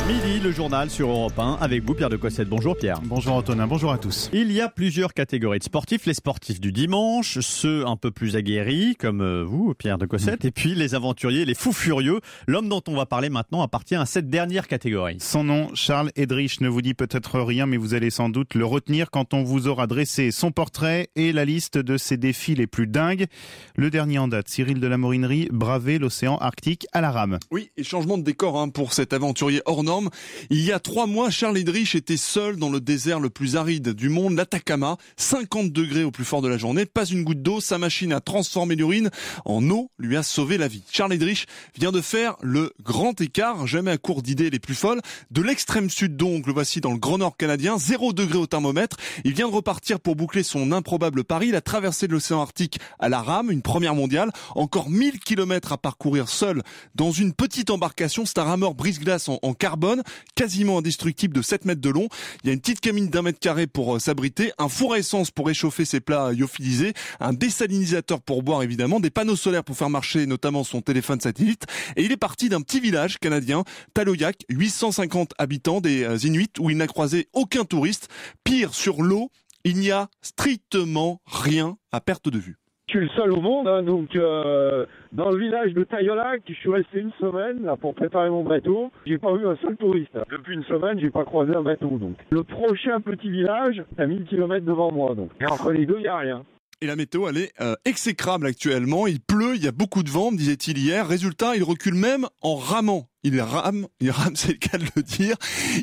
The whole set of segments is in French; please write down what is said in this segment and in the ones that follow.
Midi, le journal sur Europe 1 avec vous, Pierre de Cossette. Bonjour Pierre. Bonjour Antonin, bonjour à tous. Il y a plusieurs catégories de sportifs. Les sportifs du dimanche, ceux un peu plus aguerris, comme vous, Pierre de Cossette, et puis les aventuriers, les fous furieux. L'homme dont on va parler maintenant appartient à cette dernière catégorie. Son nom, Charles Eddrich, ne vous dit peut-être rien, mais vous allez sans doute le retenir quand on vous aura dressé son portrait et la liste de ses défis les plus dingues. Le dernier en date, Cyril de la Morinerie, braver l'océan Arctique à la rame. Oui, et changement de décor pour cet aventurier hors norme. Il y a 3 mois, Charles Eddrich était seul dans le désert le plus aride du monde, l'Atacama. 50 degrés au plus fort de la journée, pas une goutte d'eau. Sa machine à transformer l'urine en eau lui a sauvé la vie. Charles Eddrich vient de faire le grand écart, jamais à court d'idées les plus folles. De l'extrême sud donc, le voici dans le Grand Nord canadien, 0 degré au thermomètre. Il vient de repartir pour boucler son improbable pari. Il a traversé l'océan Arctique à la rame, une première mondiale. Encore 1000 km à parcourir seul dans une petite embarcation. C'est un rameur brise-glace en carbone, quasiment indestructible, de 7 mètres de long. Il y a une petite cabine d'1 mètre carré pour s'abriter, un four à essence pour réchauffer ses plats lyophilisés, un désalinisateur pour boire évidemment, des panneaux solaires pour faire marcher notamment son téléphone satellite. Et il est parti d'un petit village canadien, Taloyak, 850 habitants, des Inuits, où il n'a croisé aucun touriste. Pire, sur l'eau, il n'y a strictement rien à perte de vue. Je suis le seul au monde, dans le village de Tayolac, je suis resté une semaine là, pour préparer mon bateau. J'ai pas vu un seul touriste. Depuis une semaine, j'ai pas croisé un bateau. Donc. Le prochain petit village, à 1000 km devant moi. Donc. Et entre les deux, il n'y a rien. Et la météo, elle est exécrable actuellement. Il pleut, il y a beaucoup de vent, me disait-il hier. Résultat, il recule même en ramant. Il rame, c'est le cas de le dire.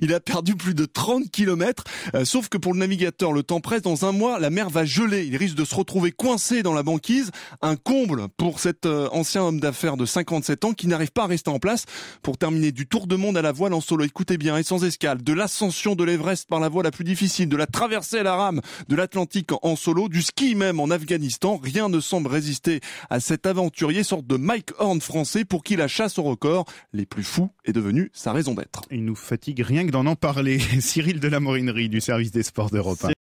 Il a perdu plus de 30 km. Sauf que pour le navigateur, le temps presse. Dans un mois, la mer va geler. Il risque de se retrouver coincé dans la banquise. Un comble pour cet ancien homme d'affaires de 57 ans qui n'arrive pas à rester en place. Pour terminer, du tour de monde à la voile en solo, écoutez bien, et sans escale, de l'ascension de l'Everest par la voie la plus difficile, de la traversée à la rame de l'Atlantique en solo, du ski même en Afghanistan. Rien ne semble résister à cet aventurier, sorte de Mike Horn français, pour qui la chasse au record les plus fou est devenu sa raison d'être. Il nous fatigue rien que d'en parler. Cyril de la Morinerie du service des sports d'Europe 1.